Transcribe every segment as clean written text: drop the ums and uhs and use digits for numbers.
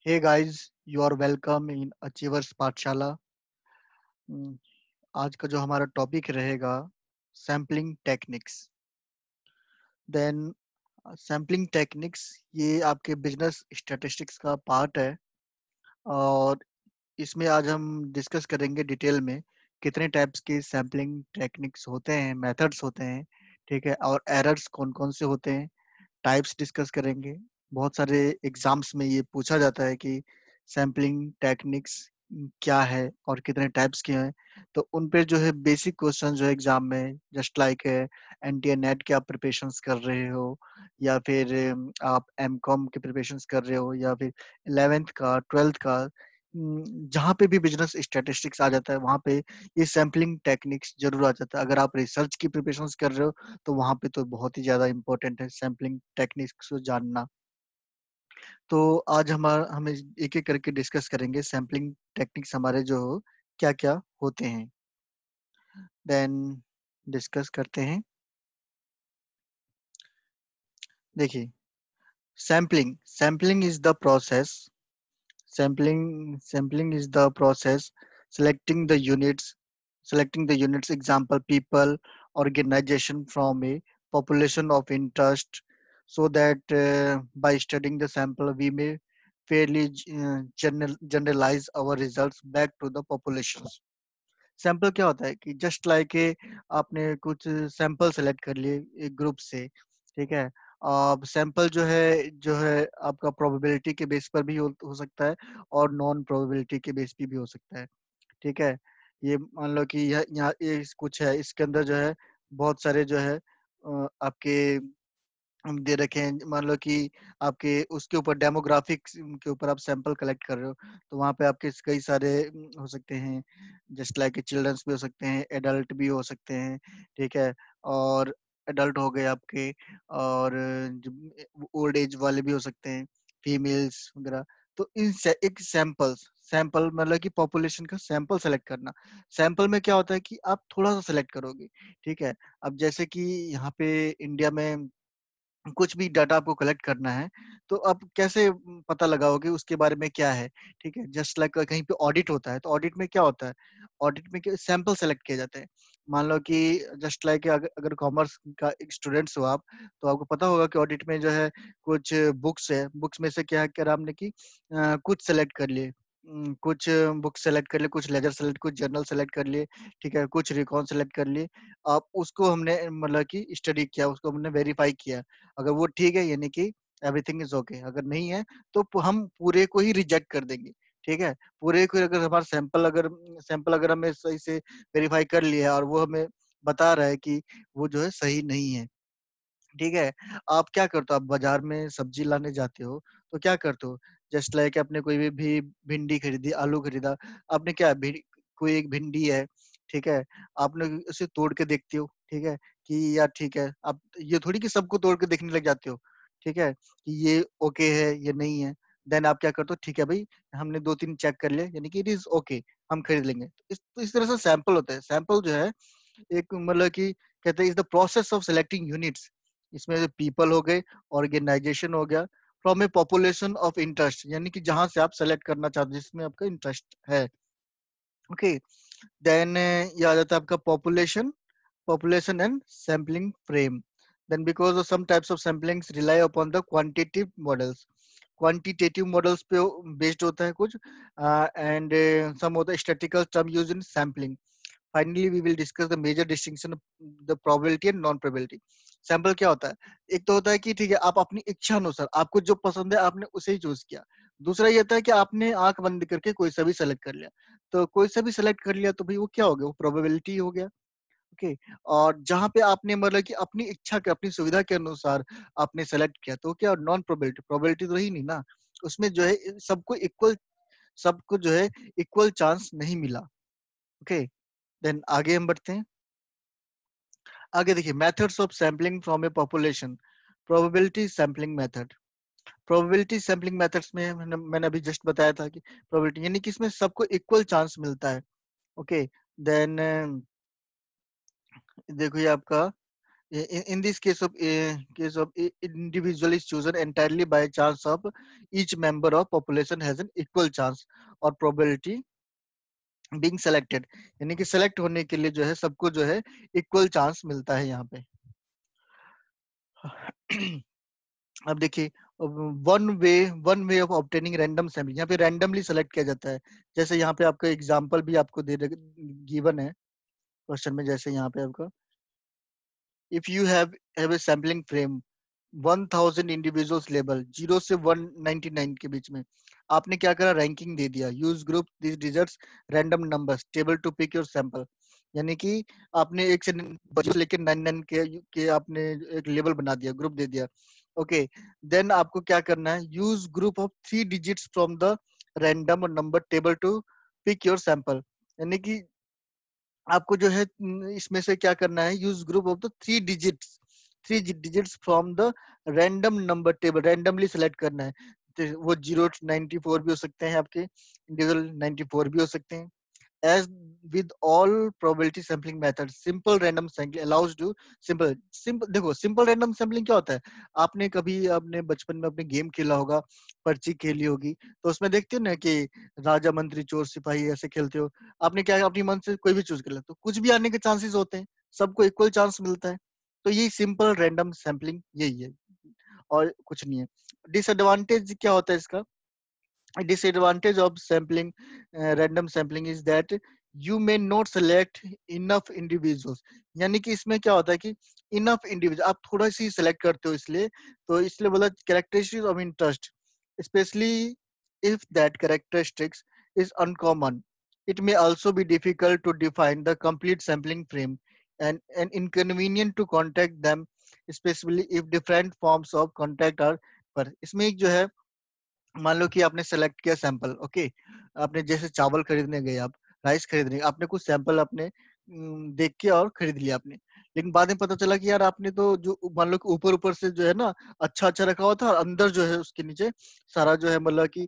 Hey guys, you are welcome in Achievers पाठशाला। हम्म, आज का जो हमारा टॉपिक रहेगा sampling techniques. Then sampling techniques ये आपके बिजनेस स्टैटिस्टिक्स का पार्ट है और इसमें आज हम डिस्कस करेंगे डिटेल में कितने टाइप्स के सैम्पलिंग टेक्निक्स होते हैं, मेथड्स होते हैं, ठीक है, और एरर्स कौन कौन से होते हैं, टाइप्स डिस्कस करेंगे। बहुत सारे एग्जाम्स में ये पूछा जाता है कि सैम्पलिंग टेक्निक्स क्या है और कितने टाइप्स के हैं। तो उन पे जो है बेसिक क्वेश्चन जो है एग्जाम में जस्ट लाइक एनटीए नेट के आप प्रिपरेशंस कर रहे हो या फिर आप एमकॉम के प्रिपरेशंस कर रहे हो या फिर 11th का 12th का, जहाँ पे भी बिजनेस स्टैटिस्टिक्स आ जाता है वहाँ पे ये सैम्पलिंग टेक्निक्स जरूर आ जाता है। अगर आप रिसर्च की प्रिपरेशंस कर रहे हो तो वहाँ पे तो बहुत ही ज़्यादा इम्पोर्टेंट है सैम्पलिंग टेक्निक्स को जानना। तो आज हम एक-एक करके डिस्कस करेंगे सैम्पलिंग टेक्निक्स हमारे जो क्या-क्या होते हैं। देन डिस्कस करते हैं। देखिए, sampling is the process sampling is the process selecting the units example people organization from a population of interest so that by studying the sample we may fairly generalize our results back to the populations। Sample क्या होता है कि just like आपने कुछ sample select कर लिए एक group से, ठीक है। अब सैंपल जो है आपका प्रोबेबिलिटी के बेस पर भी हो सकता है और नॉन प्रोबेबिलिटी के बेस पे भी हो सकता है, ठीक है। ये मान लो कि यह यहाँ ये कुछ है, इसके अंदर जो है बहुत सारे जो है आपके दे रखे हैं। मान लो कि आपके उसके ऊपर डेमोग्राफिक्स के ऊपर आप सैंपल कलेक्ट कर रहे हो, तो वहाँ पे आपके कई सारे हो सकते हैं, जस्ट लाइक चिल्ड्रंस भी हो सकते हैं, एडल्ट भी हो सकते हैं, ठीक है। और एडल्ट हो गए आपके, और ओल्ड एज वाले भी हो सकते हैं, फीमेल्स वगैरह। तो एक सैंपल मतलब कि पॉपुलेशन का सैंपल सेलेक्ट करना। सैंपल में क्या होता है कि आप थोड़ा सा सेलेक्ट करोगे, ठीक है। अब जैसे कि यहाँ पे इंडिया में कुछ भी डाटा आपको कलेक्ट करना है, तो आप कैसे पता लगाओगे उसके बारे में क्या है, ठीक है? जस्ट लाइक कहीं पे ऑडिट होता है, तो ऑडिट में क्या होता है? ऑडिट में क्या सैंपल सेलेक्ट किए जाते हैं। मान लो कि जस्ट लाइक अगर अगर कॉमर्स का एक स्टूडेंट्स हो आप, तो आपको पता होगा कि ऑडिट में जो है कुछ बुक्स है, बुक्स में से क्या करा हमने कि कुछ सेलेक्ट कर लिए। कुछ बुक सेलेक्ट कर लिए, कुछ लेजर सेलेक्ट, कुछ जर्नल सेलेक्ट कर लिए, ठीक है? कुछ रिकॉन सेलेक्ट कर लिए। अब उसको हमने मतलब कि स्टडी किया, उसको हमने वेरीफाई किया। अगर वो ठीक है यानी कि एवरीथिंग इज ओके, अगर नहीं है तो हम पूरे को ही रिजेक्ट कर देंगे, ठीक है। पूरे को अगर हमारा सैंपल अगर हमें सही से वेरीफाई कर लिया और वो हमें बता रहा है कि वो जो है सही नहीं है, ठीक है। आप क्या करते हो, आप बाजार में सब्जी लाने जाते हो तो क्या करते हो, जस्ट लाइक आपने कोई भी भिंडी खरीदी, आलू खरीदा, आपने क्या कोई एक भिंडी है, ठीक है। आपने उसे तोड़ के देखते हो, ठीक है, कि यार ठीक है। आप ये थोड़ी कि सबको तोड़ के देखने लग जाते हो, ठीक है, कि ये ओके है ये नहीं है। देन आप क्या करते हो, ठीक है भाई, हमने दो तीन चेक कर लिया यानी कि इट इज ओके, हम खरीद लेंगे। तो इस तरह से सैंपल होता है। सैंपल जो है एक मतलब कि कहते हैं is the process of selecting units. इसमें जो पीपल हो गए, ऑर्गेनाइजेशन हो गया, from A population of interest, यानी कि जहां से आप सेलेक्ट करना चाहते हो जिसमें आपका इंटरेस्ट है, ओके। देन ये आ जाता है आपका population and sampling frame. then because of some types of samplings rely upon the quantitative models पे बेस्ड होता है कुछ, एंड सम होता है statistical term used in sampling. Finally we will discuss the major distinction the probability and non probability. Sample क्या होता है, एक तो होता है कि ठीक है आप अपनी इच्छा अनुसार आपको जो पसंद है आपने उसे ही चूज किया। दूसरा ये होता है कि आपने आंख बंद करके कोई सा भी सेलेक्ट कर लिया। तो कोई सा भी सेलेक्ट कर लिया तो भाई वो क्या हो गया, वो प्रोबेबिलिटी हो गया, ओके। और जहाँ पे आपने मतलब कि अपनी इच्छा के अपनी सुविधा के अनुसार आपने सेलेक्ट किया तो क्या नॉन प्रोबेबिलिटी, प्रोबेबिलिटी तो रही नहीं ना। उसमें जो है सबको जो है इक्वल चांस नहीं मिला, ओके। देन आगे हम बढ़ते हैं। आगे देखिए methods of sampling from A population. Probability sampling method. Probability sampling methods में मैंने अभी जस्ट बताया था कि प्रोबेबिलिटी यानी कि इसमें सबको इक्वल चांस मिलता है, ओके। देन देखो ये आपका In this case of individual is chosen entirely by chance of each member of population has an equal chance or probability being selected, यानी कि सेलेक्ट होने के लिए जो है सबको जो है इक्वल चांस मिलता है यहाँ पे। अब देखिए, one way one way of obtaining random sampling, यहाँ पे रैंडमली सेलेक्ट किया जाता है। जैसे यहाँ पे आपका एग्जांपल भी आपको दे गिवन है क्वेश्चन में, जैसे यहाँ पे आपका if you have a sampling frame 1000 individuals level 0 से 199 के बीच में, आपने क्या करा, रैंकिंग दे दिया, use group this digits random numbers table to pick your sample, यानी कि आपने एक से लेकर 99 के आपने एक लेवल बना दिया, ग्रुप दे दिया। ओके, देन आपको क्या करना है, use group of 3 digits from the random number table to pick your sample, यानी कि आपको जो है इसमें से क्या करना है, use group of the 3 digits from the random number table, randomly select करना है। तो वो 0 to 94 भी हो सकते हैं आपके, इंडिविजुअल 94 भी हो सकते हैं। as with all probability sampling methods simple random sampling allows to simple देखो, सिंपल रैंडम सैम्पलिंग क्या होता है, आपने कभी अपने बचपन में अपने गेम खेला होगा, पर्ची खेली होगी, तो उसमें देखते हो ना कि राजा मंत्री चोर सिपाही ऐसे खेलते हो, आपने क्या अपनी मन से कोई भी चूज कर लिया तो कुछ भी आने के चांसेस होते हैं, सबको इक्वल चांस मिलता है। तो ये सिंपल रैंडम सैम्पलिंग यही है, और कुछ नहीं है। डिसएडवांटेज क्या होता है इसका, a disadvantage of sampling random sampling is that you may not select enough individuals, यानी कि इसमें क्या होता है कि enough individual आप थोड़ा सी select करते हो, इसलिए तो इसलिए बोला characteristics of interest, especially if that characteristics is uncommon, it may also be difficult to define the complete sampling frame and inconvenient to contact them, especially if different forms of contact are पर इसमें एक जो है, मान लो कि आपने select किया sample, okay, आपने जैसे चावल खरीदने गए, आप राइस खरीदने, आपने कुछ सैंपल आपने देख के और खरीद लिया आपने, लेकिन बाद में पता चला कि यार आपने तो जो मान लो कि ऊपर ऊपर से जो है ना अच्छा अच्छा रखा हुआ था, और अंदर जो है उसके नीचे सारा जो है मतलब कि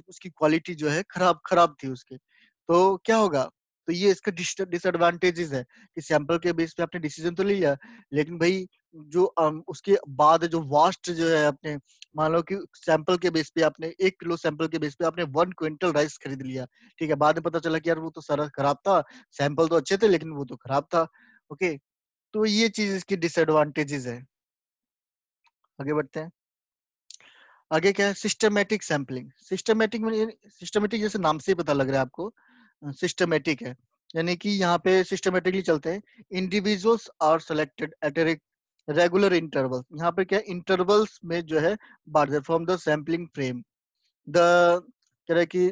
उसकी क्वालिटी जो है खराब खराब थी उसके, तो क्या होगा, तो ये इसका डिसएडवांटेजेस है कि सैंपल के बेस पे आपने डिसीजन तो ले लिया, लेकिन भाई जो उसके बाद जो वास्ट जो है आपने, मान लो कि सैंपल के बेस पे आपने 1 किलो सैंपल के बेस पे आपने 1 क्विंटल राइस खरीद लिया, ठीक है, बाद में पता चला कि यार वो तो सारा खराब था, सैंपल तो अच्छे थे लेकिन वो तो खराब था। ओके, तो ये चीज इसकी डिसएडवांटेजेस है। आगे बढ़ते हैं। आगे क्या है, सिस्टमेटिक सैंपलिंग। सिस्टमेटिक जैसे नाम से ही पता लग रहा है आपको, सिस्टमेटिक है, यानी कि यहाँ पे सिस्टमेटिकली चलते हैं। Individuals are selected at a regular interval, यहाँ पे क्या इंटरवल्स में जो है बांट दे from the sampling frame, the कह रहा है कि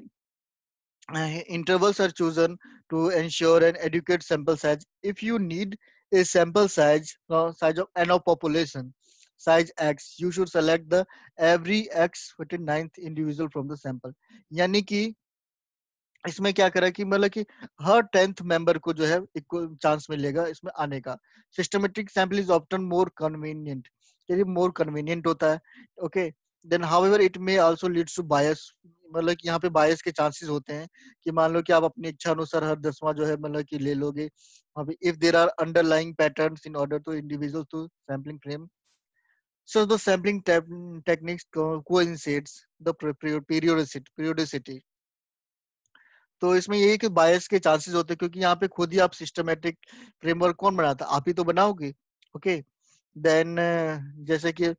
intervals are chosen to ensure an adequate sample size. If you need a sample size of n of population size x, you should select the every x 49th individual from the sample, यानी कि इसमें क्या करा कि मतलब कि हर 10th member को जो है इक्वल चांस मिलेगा इसमें आने का। Systematic sample is often more convenient, ये मोर कन्वीनियंट होता है। Okay, then however it may also leads to bias, मतलब कि यहाँ पे बायस के चांसेस होते हैं कि मान लो कि आप अपनी इच्छा अनुसार हर 10वां जो है मतलब कि ले लोगे, अभी if there are underlying patterns in order to individual to sampling frame, so the sampling techniques coincides the periodicity, तो इसमें ये है कि बायस के चांसेस होते हैं, क्योंकि यहाँ पे खुद ही आप सिस्टमेटिक फ्रेमवर्क कौन बनाता है, आप ही तो बनाओगे। ओके, देन जैसे कि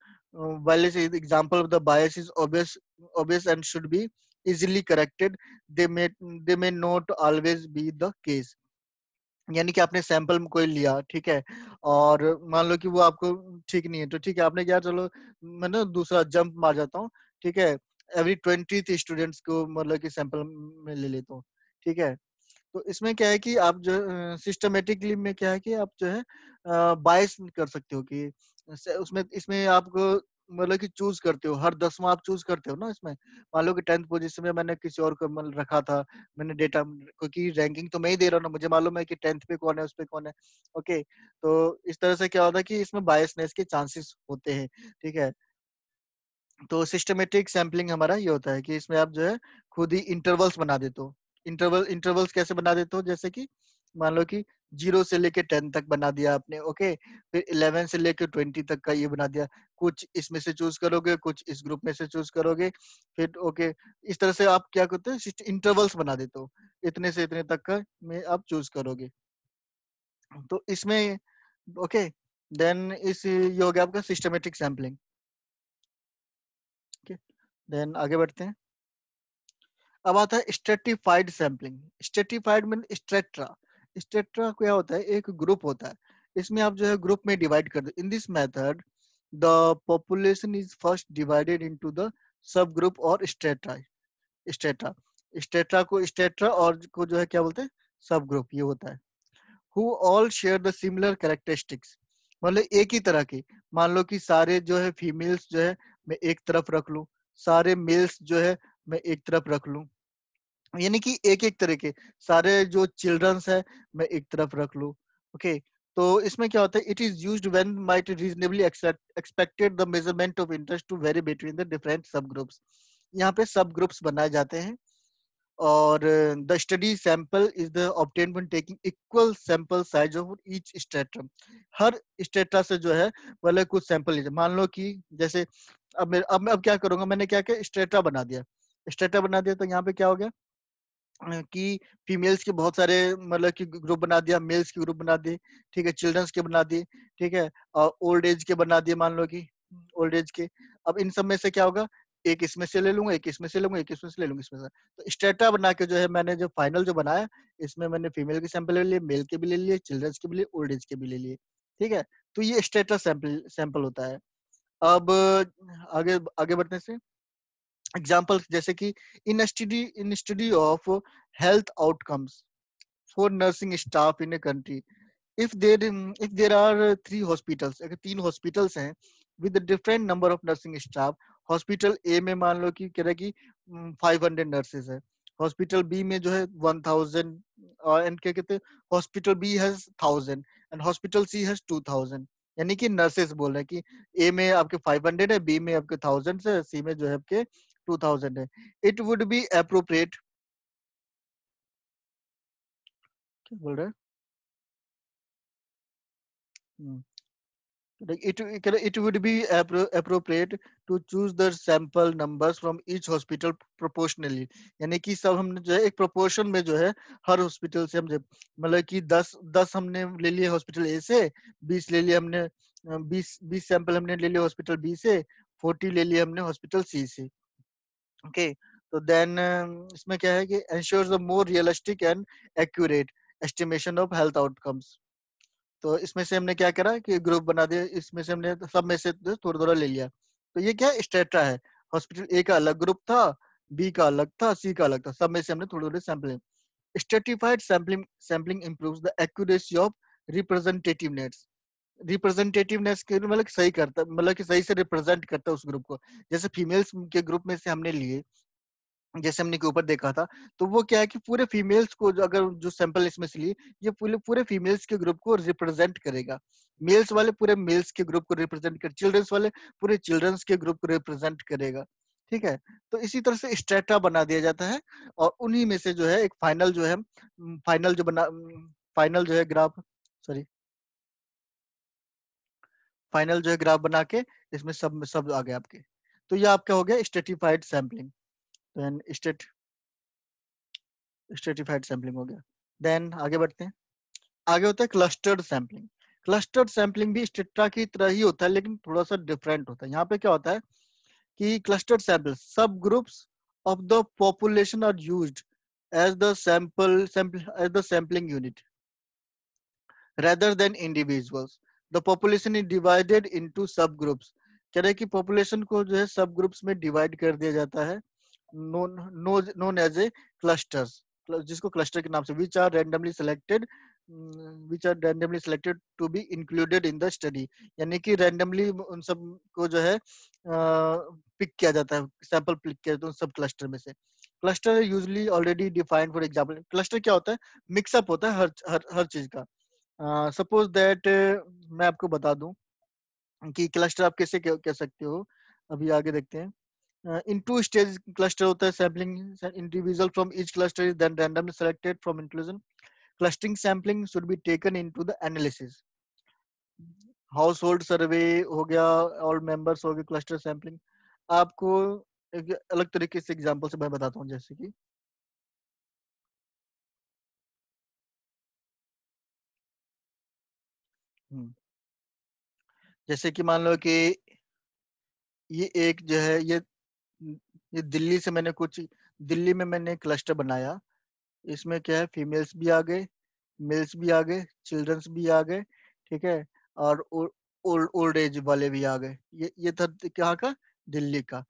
while is example of the bias is obvious and should be easily corrected, they may they may not always be the case, यानी कि आपने सैंपल में कोई लिया, ठीक है, और मान लो कि वो आपको ठीक नहीं है, तो ठीक है आपने क्या, चलो मैं ना दूसरा जंप मार जाता हूँ, ठीक है, एवरी 20th स्टूडेंट्स को मतलब कि सैंपल में ले लेता हूँ, ठीक है। तो इसमें क्या है कि आप जो सिस्टमेटिकली में क्या है कि आप जो है बायस कर सकते हो कि उसमें इसमें आपको मतलब कि चूज करते हो, हर 10वां आप चूज करते हो ना इसमें, मान लो कि 10th पोजीशन में मैंने किसी और को मतलब रखा था, मैंने डेटा, क्योंकि रैंकिंग तो मैं ही दे रहा हूँ ना, मुझे मालूम है कि 10th पे कौन है, उस पे कौन है। ओके, तो इस तरह से क्या होता है कि इसमें बायसनेस के चांसेस होते हैं, ठीक है। तो सिस्टमेटिक सैंपलिंग हमारा ये होता है कि इसमें आप जो है खुद ही इंटरवल्स बना देते हो। इंटरवल्स कैसे बना देते हो, जैसे कि मान लो कि 0 से लेके 10 तक बना दिया आपने, ओके। फिर 11 से लेके 20 तक का ये बना दिया। कुछ इसमें से चूज करोगे, कुछ इस ग्रुप में से चूज करोगे। फिर ओके, इस तरह से आप क्या करते हो, इंटरवल्स बना देते हो, इतने से इतने तक का में आप चूज करोगे। तो इसमें ओके, देन इस ये हो गया आपका सिस्टमेटिक सैम्पलिंग। ओके, देन आगे बढ़ते हैं। अब आता है stratified sampling. Stratified mean strata. Strata क्या होता है, एक ग्रुप होता है, इसमें आप जो है ग्रुप में डिवाइड कर दो। In this method the population is first divided into the sub group और स्ट्रेटा। स्ट्रेटा, स्ट्रेटा को स्ट्रेटा और को जो है क्या बोलते हैं, सब ग्रुप ये होता है। who all share the similar characteristics, मतलब एक ही तरह की। मान लो कि सारे जो है फीमेल्स जो है मैं एक तरफ रख लूं, सारे मेल्स जो है मैं एक तरफ रख लूं, यानी कि एक एक तरह के सारे जो चिल्ड्रंस है मैं एक तरफ रख लूं। ओके, तो इसमें क्या होता है, it is used when might reasonably expected the measurement of interest to vary between the different sub groups. यहाँ पे सब ग्रुप्स बनाए जाते हैं। और the study sample is the obtain when taking equal sample size of each stratum. हर strata से जो है मतलब कुछ सैंपल लीजिए। मान लो कि जैसे अब क्या करूंगा, मैंने क्या किया, स्ट्रेटा बना दिया। स्ट्रेटा बना दिया तो यहाँ पे क्या हो गया कि फीमेल्स के बहुत सारे मतलब कि ग्रुप बना दिया, मेल्स के ग्रुप बना दिए, ठीक है, चिल्ड्रंस के बना दिए, ठीक है, और ओल्ड एज के बना दिए, मान लो कि ओल्ड एज के। अब इन सब में से क्या होगा, एक इसमें से ले लूंगा, एक इसमें से लूंगा, एक इसमें से ले लूंगा, इसमें से। तो स्टेटा बना के जो है मैंने जो फाइनल जो बनाया, इसमें मैंने फीमेल के सैंपल ले लिए, मेल के भी ले लिए, चिल्ड्रंस के भी लिए, ओल्ड एज के भी ले लिए, ठीक है। तो ये स्टेटा सैंपल सैंपल होता है। अब आगे आगे बढ़ने से एग्जाम्पल जैसे कि in study of health outcomes for nursing staff in a country, if there are three hospitals, अगर तीन हॉस्पिटल्स हैं with a different number of nursing staff, hospital A में मान लो कि कह रहा है कि 500 नर्सेज है, हॉस्पिटल बी में जो है 1000, एंड क्या कहते हैं, hospital B has 1000 and hospital C has 2000। यानी कि नर्सेज बोल रहे हैं कि ए में आपके 500 है, बी में आपके 1000 है, सी में जो है आपके 2000 है। इट वुड बी अप्रोप्रिएट, क्या बोल रहे हैं, हम्म, like it would be appropriate to choose the sample numbers from each hospital proportionally। यानी कि सब हमने जो है एक प्रोपोर्शन में जो है हर हॉस्पिटल से हम मतलब कि 10 हमने ले लिए हॉस्पिटल ए से, 20 ले लिए हमने, 20 सैंपल हमने ले लिए हॉस्पिटल बी से, 40 ले लिए हमने हॉस्पिटल सी से। ओके, तो देन इसमें क्या है कि ensures a more realistic and accurate estimation of health outcomes। तो इसमें से हमने क्या करा कि ग्रुप बना दिया, इसमें से हमने सब में से थोड़ा थोड़ा ले लिया। तो ये क्या स्टेटा है, हॉस्पिटल ए का अलग ग्रुप था, बी का अलग था, सी का अलग था, सब में से हमने थोड़े थोड़े sampling. Stratified sampling improves the accuracy of representativeness. Representativeness के मतलब कि सही करता, मतलब कि सही से रिप्रेजेंट करता है उस ग्रुप को। जैसे फीमेल्स के ग्रुप में से हमने लिए, जैसे हमने के ऊपर देखा था, तो वो क्या है कि पूरे फीमेल्स को अगर जो सैंपल इसमें से लिए, ये पूरे पूरे फीमेल्स के ग्रुप को रिप्रेजेंट करेगा। मेल्स वाले पूरे मेल्स के ग्रुप को रिप्रेजेंट कर, चिल्ड्रंस वाले पूरे चिल्ड्रंस के ग्रुप को रिप्रेजेंट करेगा, ठीक है। तो इसी तरह से स्ट्रेटा बना दिया जाता है, और उन्हीं में से जो है एक फाइनल जो है, फाइनल जो बना फाइनल जो है ग्राफ, सॉरी, फाइनल जो है ग्राफ बना के इसमें सब सब आ गए आपके। तो ये आपका हो गया stratified sampling. Then stratified sampling हो गया। देन आगे बढ़ते हैं। आगे होता है क्लस्टर्ड सैंपलिंग। क्लस्टर्ड सैंपलिंग भी स्टेटा की तरह ही होता है, लेकिन थोड़ा सा डिफरेंट होता है। यहाँ पे क्या होता है कि clustered sample sub groups of the population are used as the sampling unit rather than individuals. The population is divided into subgroups। कह रहे हैं कि पॉपुलेशन को जो है सब ग्रुप्स में डिवाइड कर दिया जाता है, नोन एज ए क्लस्टर्स, जिसको क्लस्टर के नाम से, which are randomly selected to be included in the study. यानी कि रैंडमली उन सब को जो है पिक किया जाता है, सैंपल पिक किया जाता है उन सब क्लस्टर में से। Cluster usually already defined. For example cluster क्या होता है, मिक्सअप होता है हर चीज का। सपोज दैट मैं आपको बता दूं कि क्लस्टर आप कैसे कह सकते हो, अभी आगे देखते हैं। इन टू स्टेज क्लस्टर होता है, sampling individual from each cluster is then randomly selected from inclusion. Clustering sampling should be taken into the analysis. Household survey हो गया, ऑल मेंबर्स हो गए, क्लस्टर सैम्पलिंग। आपको एक अलग तरीके से एग्जांपल से मैं बताता हूँ, जैसे कि हम्म, जैसे कि मान लो कि ये एक जो है ये दिल्ली से मैंने कुछ दिल्ली में मैंने क्लस्टर बनाया। इसमें क्या है, फीमेल्स भी आ गए, मेल्स भी आ गए, चिल्ड्रंस भी आ गए, ठीक है, और ओल्ड ओल्ड एज वाले भी आ गए। ये था कहाँ का, दिल्ली का।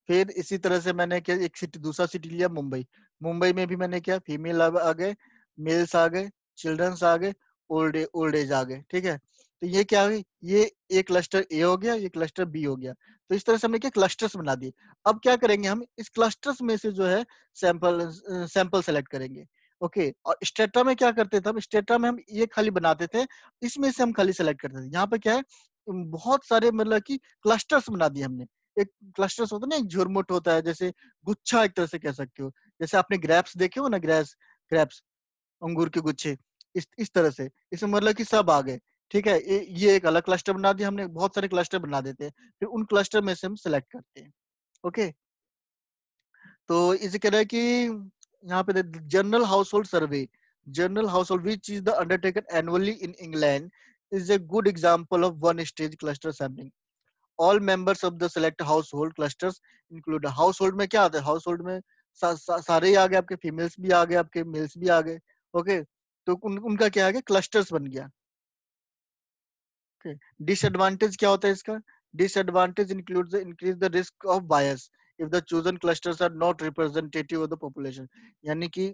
फिर इसी तरह से मैंने क्या, एक सिटी दूसरा सिटी लिया, मुंबई। मुंबई में भी मैंने क्या, फीमेल आ गए, मेल्स आ गए, चिल्ड्रंस आ गए, ओल्ड एज आ गए, ठीक है। तो ये क्या हुई, ये क्लस्टर ए हो गया, ये क्लस्टर बी हो गया। तो इस तरह से हमने क्या, क्लस्टर्स बना दिए। अब क्या करेंगे, हम इस क्लस्टर्स में से जो है सैंपल सैंपल सेलेक्ट करेंगे। ओके, और स्टेटा में क्या करते थे, हम स्टेटा में हम ये खाली बनाते थे, इसमें से हम खाली सेलेक्ट करते थे। यहाँ पे क्या है, बहुत सारे मतलब कि क्लस्टर्स बना दिए हमने। एक क्लस्टर्स होता है ना, एक झुरमुट होता है, जैसे गुच्छा एक तरह से कह सकते हो। जैसे आपने ग्रेप्स देखे हो ना, ग्रेप्स, अंगूर के गुच्छे, इस तरह से इसमें मतलब कि सब आ गए। ठीक है, ये एक अलग क्लस्टर बना दिया हमने। बहुत सारे क्लस्टर बना देते हैं, फिर उन क्लस्टर में से हम सेलेक्ट करते हैं। ओके, तो इसे कह रहा है कि यहाँ पे general house hold survey, general house hold which is the undertaken annually in England, is a good example of one stage cluster sampling. All members of the select house hold clusters include, house hold में क्या आता है, house hold में सारे ही आ गए, आपके females भी आ गए, आपके मेल्स भी आ गए। ओके, तो उनका क्या आ गया, क्लस्टर्स बन गया। डिसएडवांटेज क्या होता है इसका, disadvantage include the increase the risk of bias if the chosen clusters are not representative of the population. यानी कि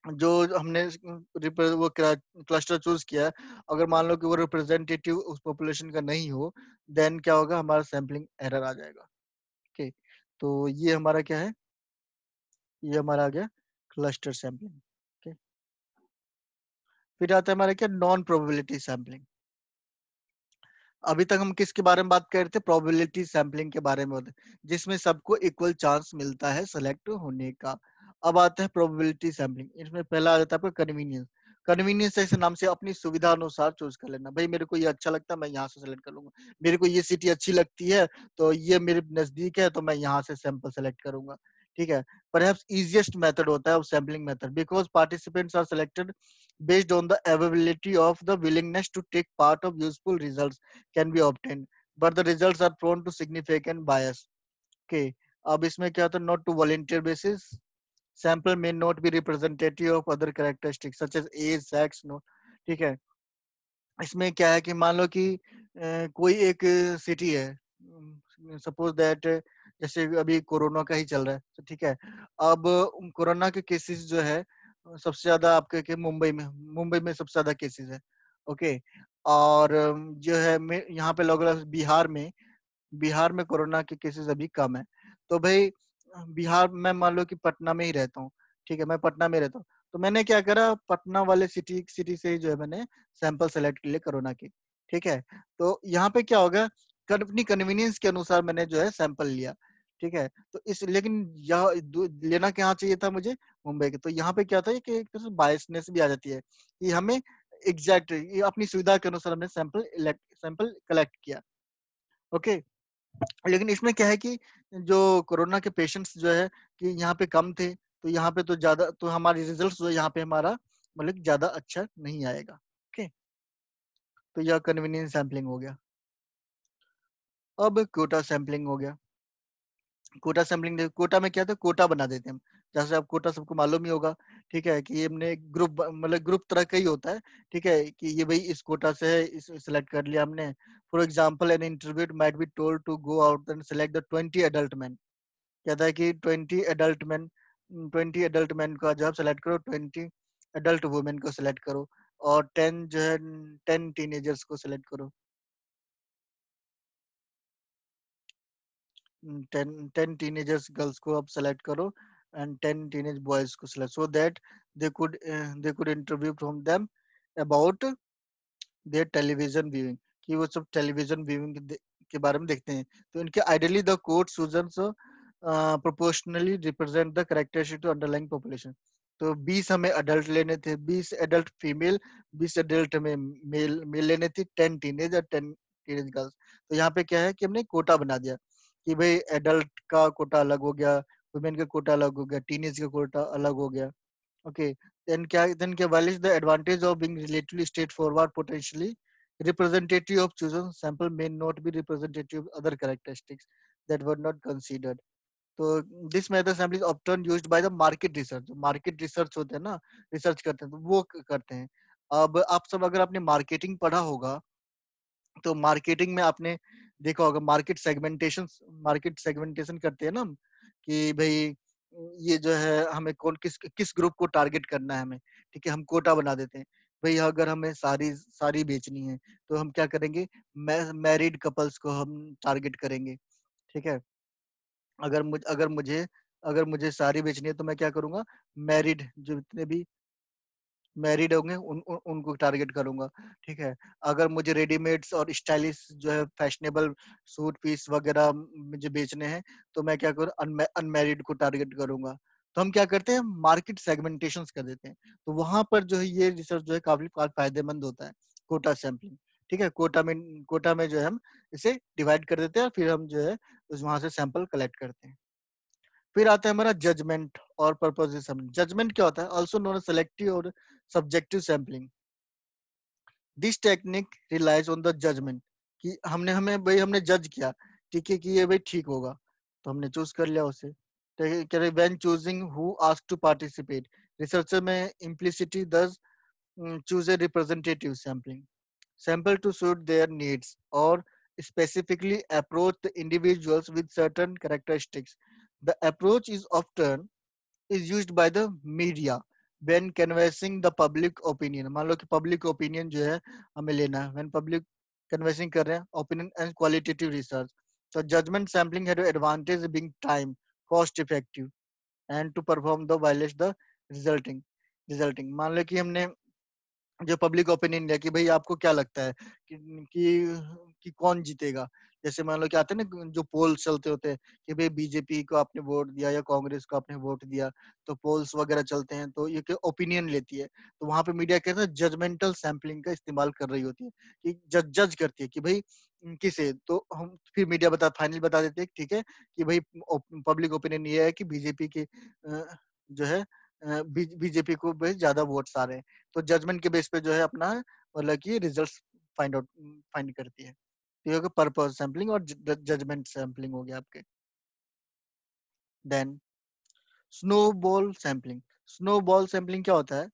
जो हमने वो क्लस्टर चूज किया है, अगर मान लो कि वो रिप्रेजेंटेटिव उस पॉपुलेशन का नहीं हो, देन क्या होगा, हमारा सैम्पलिंग एरर आ जाएगा। ओके, तो ये हमारा क्या है, ये हमारा आ गया क्लस्टर सैम्पलिंग। ओके, फिर आता है हमारा क्या, नॉन प्रोबेबिलिटी सैम्पलिंग। अभी तक हम किसके बारे में बात कर रहे थे, प्रोबेबिलिटी सैम्पलिंग के बारे में होते, जिसमें सबको इक्वल चांस मिलता है सेलेक्ट होने का। अब आता है प्रोबेबिलिटी सैम्पलिंग। इसमें पहला आ जाता है आपका कन्वीनियंस। कन्वीनियंस ऐसे नाम से अपनी सुविधा अनुसार चूज कर लेना, भाई मेरे को ये अच्छा लगता है, मैं यहाँ से सेलेक्ट कर लूंगा। मेरे को ये सिटी अच्छी लगती है, तो ये मेरे नजदीक है, तो मैं यहाँ से सैंपल सेलेक्ट करूंगा। ठीक है, परहैप्स इजिएस्ट मेथड होता है sampling method, because participants are selected based on the availability of the willingness to take part of useful results can be obtained, but the results are prone to significant bias. Okay, अब इसमें क्या होता है, not to volunteer basis, sample may not be representative of other characteristics such as age, sex, no। ठीक है, इसमें क्या है कि मान लो कि कोई एक सिटी है, सपोज दैट, जैसे अभी कोरोना का ही चल रहा है, तो ठीक है, अब कोरोना के केसेस जो है सबसे ज्यादा आपके के मुंबई में सबसे ज्यादा केसेस है। ओके, और जो है यहाँ पे लोग बिहार में कोरोना के केसेस अभी कम है। तो भाई बिहार में मान लो कि पटना में ही रहता हूँ, ठीक है, मैं पटना में रहता हूँ, तो मैंने क्या करा, पटना वाले सिटी से ही जो है मैंने सैंपल सेलेक्ट कर लिए कोरोना की। ठीक है, तो यहाँ पे क्या होगा, अपनी कन्वीनियंस के अनुसार मैंने जो है सैंपल लिया। ठीक है, तो इस लेकिन यह लेना क्या चाहिए था मुझे, मुंबई के। तो यहाँ पे क्या था कि एक तरह से बायसनेस भी आ जाती है कि हमें एग्जैक्ट अपनी सुविधा के अनुसार हमने सैंपल कलेक्ट किया। ओके, लेकिन इसमें क्या है कि जो कोरोना के पेशेंट्स जो है कि यहाँ पे कम थे, तो यहाँ पे तो ज्यादा, तो हमारे रिजल्ट जो है यहाँ पे हमारा मतलब ज्यादा अच्छा नहीं आएगा। ओके, तो यह कन्वीनियंस सैम्पलिंग हो गया। अब कोटा सैम्पलिंग हो गया। कोटा सैम्पलिंग, कोटा में क्या था, कोटा बना देते हैं हम। जैसे आप कोटा सबको मालूम ही होगा, ठीक है, कि ये हमने ग्रुप मतलब ग्रुप तरह का ही होता है। ठीक है, कि ये भाई इस कोटा से है, इस सेलेक्ट कर लिया हमने। For example an interview might be told to go out and select the 20 adult man. कहता है कि 20 एडल्ट मैन का जॉब सेलेक्ट करो, 20 एडल्ट वुमेन को सेलेक्ट करो, और 10 जो है 10 टीनेजर्स को सेलेक्ट करो। 10 टीनेजर्स गर्ल्स को आप सेलेक्ट करो, एंड 10 टीनेज बॉयज को select, so that they could interview from them about their television viewing, कि वो सब टेलीविजन व्यूइंग के बारे में देखते हैं। तो इनके ideally the quota chosen proportionally represent the characteristic to underlying population. तो 20 हमें अडल्ट लेने थे, 20 एडल्ट फीमेल, 20 एडल्ट हमें मेल मेल लेने थे, 10 टीनेज और 10 टीनेज गर्ल्स। तो यहाँ पे क्या है कि हमने कोटा बना दिया कि भाई एडल्ट का कोटा अलग हो गया, वुमेन का कोटा अलग हो गया, टीनेज का कोटा अलग हो गया। Okay, then while is the advantage of being relatively straightforward, potentially representative of chosen sample may not be representative of other characteristics that were not considered. तो this method sample is often used by the market research. Market research होते हैं ना, research करते हैं तो वो करते हैं। अब आप सब अगर आपने मार्केटिंग पढ़ा होगा तो मार्केटिंग में आपने देखा होगा मार्केट सेगमेंटेशन करते हैं ना हम कि भाई ये जो है हमें कौन किस किस ग्रुप को टारगेट करना है हमें, ठीक है, हम कोटा बना देते हैं। भाई अगर हमें सारी सारी बेचनी है तो हम क्या करेंगे, मैरिड कपल्स को हम टारगेट करेंगे, ठीक है। अगर मुझे साड़ी बेचनी है तो मैं क्या करूंगा, मैरिड जो जितने भी मैरिड होंगे उनको टारगेट करूंगा, ठीक है। अगर मुझे रेडीमेड्स और स्टाइलिश जो है फैशनेबल सूट पीस वगैरह मुझे बेचने हैं तो मैं क्या करूँ, अनमैरिड को टारगेट करूंगा। तो हम क्या करते हैं, मार्केट सेगमेंटेशंस कर देते हैं। तो वहां पर जो है ये रिसर्च जो है काफी काफी फायदेमंद होता है, कोटा सैंपलिंग, ठीक है। कोटा में जो है हम इसे डिवाइड कर देते हैं और फिर हम जो है उस वहां से सैंपल कलेक्ट करते हैं। फिर आता है हमारा जजमेंट और पर्पजिव। जजमेंट क्या होता है, ऑल्सो नोन सेलेक्टिव और subjective sampling. This technique relies on the judgement कि हमने जज किया, ठीक है, कि ये भाई ठीक होगा तो हमने चूज कर लिया उसे। When choosing who ask to participate, researcher may implicitly दस choose a representative sampling sample to suit their needs or specifically approach the individuals with certain characteristics. The approach is used by the media when canvassing the public opinion। मान लो कि public opinion जो है हमें लेना है, when public canvassing कर रहे हैं opinion and qualitative research। So judgment sampling had an advantage being time cost effective and to perform the violate the resulting मान लो कि हमने जो पब्लिक ओपिनियन है कि भाई आपको क्या लगता है कि कौन जीतेगा। जैसे मान लो कि आते हैं ना जो पोल चलते होते हैं कि भाई बीजेपी को आपने वोट दिया या कांग्रेस को आपने वोट दिया, तो पोल्स वगैरह चलते हैं तो ये ओपिनियन लेती है। तो वहां पे मीडिया कहता है जजमेंटल सैम्पलिंग का इस्तेमाल कर रही होती है कि जज करती है कि भाई किसे, तो हम फिर मीडिया फाइनली बता देते हैं ठीक है कि भाई पब्लिक ओपिनियन ये है कि बीजेपी के जो है बीजेपी को भाई ज्यादा वोट्स आ रहे हैं। तो जजमेंट के बेस पे जो है अपना मतलब कि रिजल्ट्स फाइंड करती है। तो ये हो गया पर्पस सैम्पलिंग और जजमेंट सैम्पलिंग हो गया आपके। देन स्नोबॉल सैम्पलिंग क्या होता है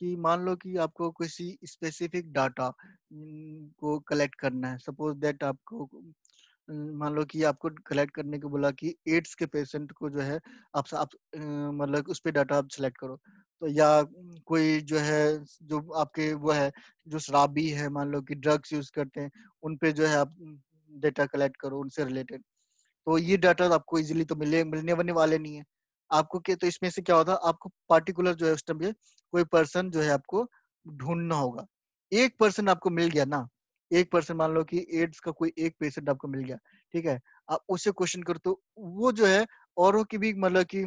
कि मान लो कि आपको किसी स्पेसिफिक डाटा को कलेक्ट करना है। सपोज दैट आपको मान लो कि आपको कलेक्ट करने को बोला कि एड्स के पेशेंट को जो है आप मतलब उस पे डाटा आप सिलेक्ट करो। तो या कोई जो है जो आपके वो है जो शराबी है, मान लो कि ड्रग्स यूज करते हैं, उन पे जो है आप डेटा कलेक्ट करो उनसे रिलेटेड। तो ये डाटा आपको इजीली तो मिलने बनने वाले नहीं है आपको के। तो इसमें से क्या होता है, आपको पार्टिकुलर जो है उस टाइम पे कोई पर्सन जो है आपको ढूंढना होगा। एक पर्सन आपको मिल गया ना, एक पर्सन मान लो कि एड्स का कोई एक पेशेंट आपको मिल गया, ठीक है, आप उससे क्वेश्चन करो तो वो जो है औरों की भी मतलब कि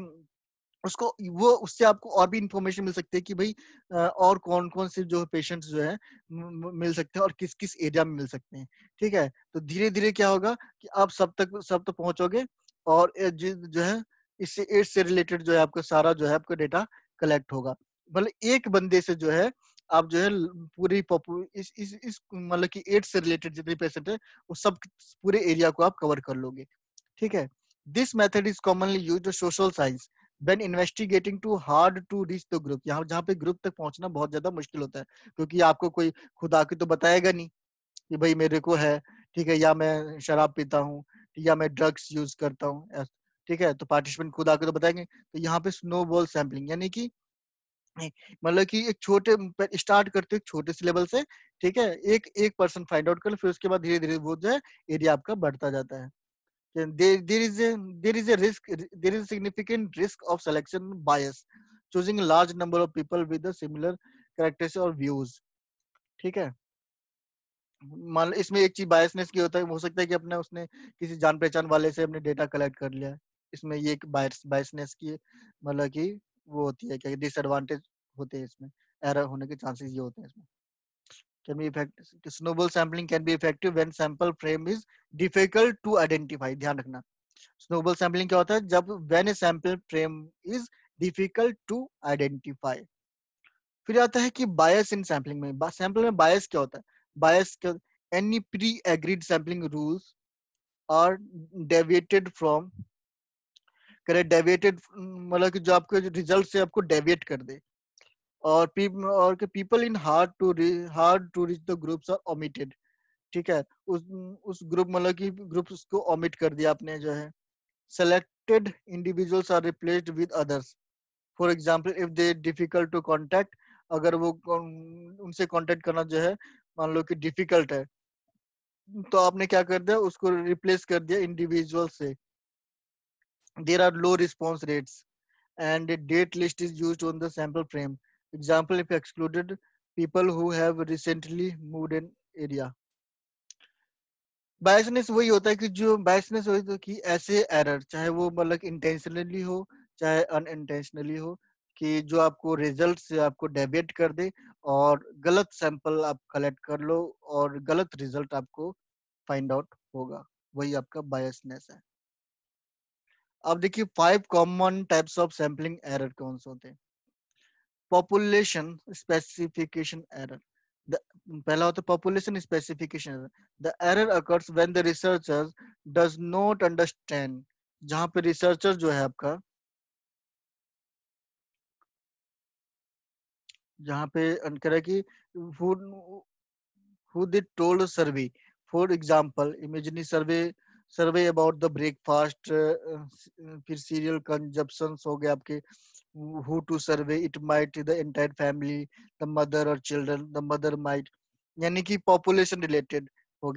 उसको वो उससे आपको और भी इंफॉर्मेशन मिल सकती है कि भाई और कौन कौन से जो पेशेंट्स जो है मिल सकते हैं और किस किस एरिया में मिल सकते हैं, ठीक है। तो धीरे धीरे क्या होगा कि आप सब तक पहुंचोगे और जो है इससे एड्स से रिलेटेड जो है आपका सारा जो है आपका डेटा कलेक्ट होगा। मतलब एक बंदे से जो है आप जो है पूरी इस मतलब कि एड्स से रिलेटेड जितने पेशेंट है वो सब पूरे एरिया को आप कवर कर लोगे, ठीक है। This method is commonly used social science when investigating too hard to reach the group। यहाँ जहाँ पे ग्रुप तक पहुंचना बहुत ज्यादा मुश्किल होता है क्योंकि आपको कोई खुद आके तो बताएगा नहीं कि भाई मेरे को है, ठीक है, या मैं शराब पीता हूँ या मैं ड्रग्स यूज करता हूँ, ठीक है। तो पार्टिसिपेंट खुद आके तो बताएंगे। तो यहाँ पे स्नोबॉल सैम्पलिंग यानी कि मतलब कि एक छोटे स्टार्ट करते एक छोटे से लेवल से, ठीक है, एक एक पर्सन फाइंड आउट कर फिर उसके बाद धीरे धीरे वो जो है एरिया आपका बढ़ता जाता है। There is a significant risk of selection bias choosing a large number of people with a similar characteristics or views, ठीक है। मान लो इसमें एक चीज बायसनेस की होता है, हो सकता है कि अपने उसने किसी जान पहचान वाले से अपने डेटा कलेक्ट कर लिया है, इसमें ये एक बायसनेस की मतलब कि वो होती है, क्या डिसएडवांटेज होते हैं इसमें, एरर होने के चांसेस ये होते हैं इसमें। Can be effect snowball sampling can be effective when sample frame is difficult to identify. ध्यान रखना, स्नोबॉल सैम्पलिंग क्या होता है, जब when a sample frame is difficult to identify. फिर आता है कि बायस इन सैम्पलिंग में, सैंपल में बायस क्या होता है, बायस क्या, any pre agreed sampling rules are deviated from, correct, deviated मतलब कि जो आपके रिजल्ट से आपको डेविएट कर दे, और कि people in hard to reach the groups are omitted. ठीक है, उस ग्रुप मतलब कि ग्रुप्स को ओमिट कर दिया आपने जो है। Selected individuals are replaced with others, for example if they difficult to contact, अगर वो उनसे कांटेक्ट करना जो है मान लो कि डिफिकल्ट है, तो आपने क्या कर दिया, उसको रिप्लेस कर दिया इंडिविजुअल से। There are low response rates and a date list is used on the sample frame. Example, if excluded people who have recently moved in area. Biasness वही होता है कि जो बायसनेस वही तो कि ऐसे एरर, चाहे वो मतलब इंटेंशनली हो चाहे अनइंटेंशनली हो, कि जो आपको रिजल्ट से आपको डेविएट कर दे और गलत सैंपल आप कलेक्ट कर लो और गलत रिजल्ट आपको फाइंड आउट होगा, वही आपका बायसनेस है। अब देखिए 5 common types of sampling error कौन से होते हैं। population specification error. The पहला होता है population specification error. The error occurs when the researcher does not understand, जहाँ पे researcher जो है आपका, जहाँ पे करें कि who who did told a survey, for example imaginary survey about the breakfast, फिर serial consumptions हो गए आपके, who to survey, it might the entire family, the mother or children, the mother might, यानी कि पॉपुलेशन रिलेटेड हो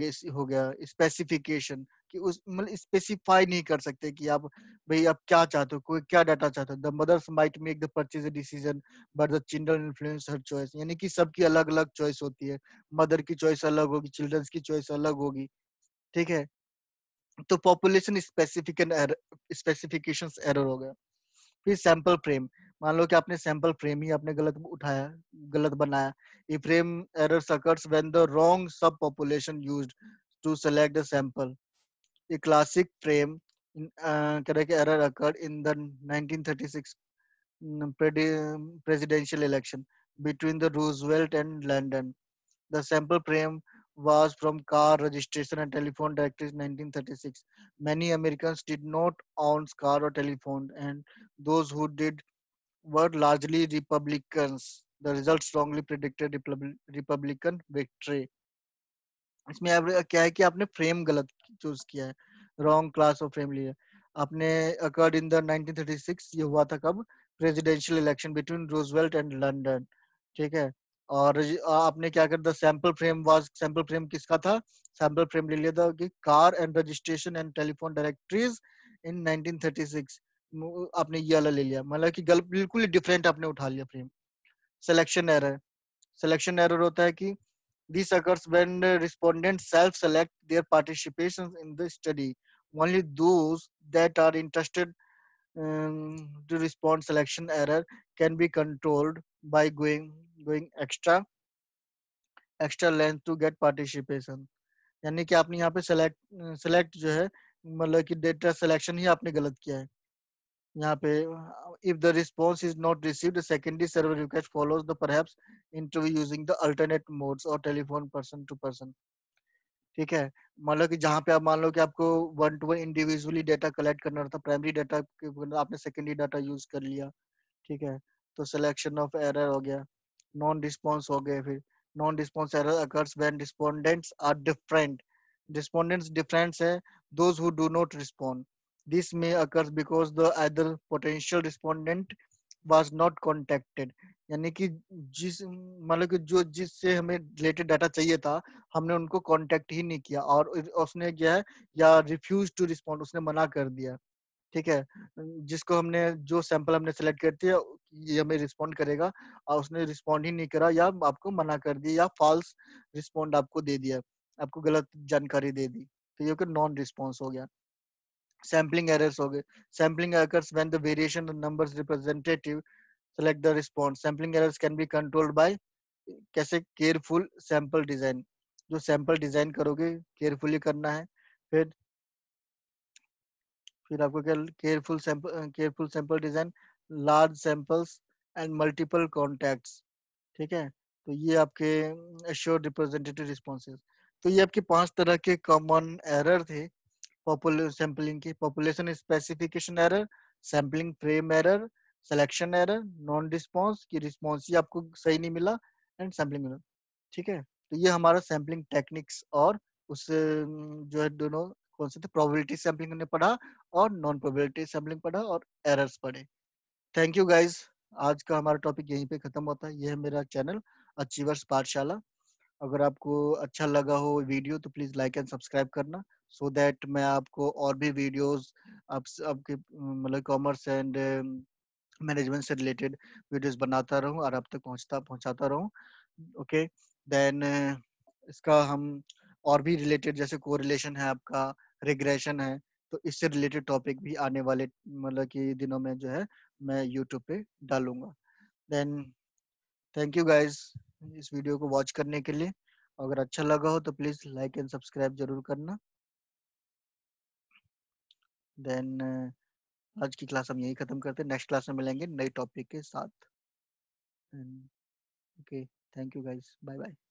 गया specification, कि उस मतलब स्पेसिफाई नहीं कर सकते कि आप भाई आप क्या चाहते हो, कोई क्या डाटा चाहते हो। The mothers might make the purchase decision but the children influence her choice, यानी कि सबकी अलग अलग चॉइस होती है, मदर की चॉइस अलग होगी, चिल्ड्रंस की चॉइस अलग होगी। ठीक है, तो पॉपुलेशन स्पेसिफिकेशन एरर हो गया। फिर सैंपल फ्रेम, मान लो कि आपने सैंपल फ्रेम ही आपने गलत उठाया, गलत बनाया। ये frame error occurs when the wrong subpopulation used to select the sample. A classic frame correct error occurred in the 1936 presidential election between the Roosevelt and London. The sample frame was from car registration and telephone directories 1936. Many Americans did not own car or telephone, and those who did were largely Republicans. The results strongly predicted Republican victory. इसमें अब क्या है कि आपने frame गलत choose किया है, wrong class of frame लिया आपने। अकर्ड इन द 1936, ये हुआ था कब, presidential election between Roosevelt and London. ठीक है, और आपने क्या कर, the sample frame was, sample frame किसका था, सैंपल फ्रेम ले लिया था कि car and registration and telephone directories in 1936, आपने ये वाला ले लिया, मतलब कि गलत बिल्कुल डिफरेंट आपने उठा लिया frame. Selection error, selection error होता है कि this occurs when the respondents self-select their participation in the study. Only those that are interested to respond. Selection error can be controlled by going extra length to get participation. यानी कि आपने यहाँ पे select जो है मतलब कि data selection ही आपने गलत किया है यहाँ पे। if the response is not received, the secondary server request follows the perhaps interview using the alternate modes or telephone person to person। ठीक है, मतलब कि जहाँ पे आप मान लो कि आपको one two one individually data collect करना था, प्राइमरी डाटा आपने सेकेंडरी डाटा यूज कर लिया। ठीक है, तो सिलेक्शन ऑफ एरर हो गया, नॉन रिस्पॉन्स हो गए। फिर non response error occurs when respondents are different, respondents different है, those who do not respond, this में occurs because the other potential respondent was not contacted, यानी कि जिस मतलब कि जो जिससे हमें रिलेटेड डाटा चाहिए था हमने उनको कांटेक्ट ही नहीं किया, और उसने क्या है या रिफ्यूज टू रिस्पॉन्ड, उसने मना कर दिया। ठीक है, जिसको हमने जो सैंपल हमने सेलेक्ट कर दिया ये हमें रिस्पॉन्ड करेगा, और उसने रिस्पॉन्ड ही नहीं करा या आपको मना कर दिया या फॉल्स रिस्पॉन्ड आपको दे दिया, आपको गलत जानकारी दे दी, तो ये नॉन रिस्पॉन्स हो गया। सैम्पलिंग एरर्स हो गए, sampling occurs when the variation of numbers representative select the response. Sampling errors can be controlled by कैसे केयरफुल सैंपल डिजाइन, जो सैंपल डिजाइन करोगे केयरफुली करना है। फिर आपको क्या careful sample design, large samples and multiple contacts. ठीक है, तो ये आपके एश्योर्ड रिप्रेजेंटेटिव रिस्पॉन्सेज। तो ये आपके 5 तरह के कॉमन एरर थे सैम्पलिंग की। Population specification error, sampling frame error, selection error, non response की रिस्पॉन्स ही आपको सही नहीं मिला, एंड सैम्पलिंग एरर। ठीक है, तो ये हमारा सैम्पलिंग टेक्निक्स और उस जो है दोनों कौन से थे, प्रोबेबिलिटी सैम्पलिंग हमने पढ़ा और नॉन प्रोबेबिलिटी सैम्पलिंग पढ़ा और एरर्स पढ़े। Thank you guys. आज का हमारा टॉपिक यहीं पे खत्म होता है। ये है मेरा चैनल अचीवर्स पाठशाला। अगर आपको अच्छा लगा हो वीडियो तो प्लीज लाइक एंड सब्सक्राइब करना, सो दैट मैं आपको और भी वीडियोस आपके मतलब कॉमर्स एंड मैनेजमेंट से रिलेटेड वीडियोस बनाता रहूं और आप तक पहुंचाता रहूं। ओके, देन इसका हम और भी रिलेटेड जैसे कोरिलेशन है आपका, रिग्रेशन है, तो इससे रिलेटेड टॉपिक भी आने वाले मतलब कि दिनों में जो है मैं यूट्यूब पे डालूंगा। देन थैंक यू गाइस इस वीडियो को वॉच करने के लिए। अगर अच्छा लगा हो तो प्लीज लाइक एंड सब्सक्राइब जरूर करना। देन आज की क्लास हम यही खत्म करते हैं, नेक्स्ट क्लास में मिलेंगे नए टॉपिक के साथ। Okay, thank you guys, bye bye.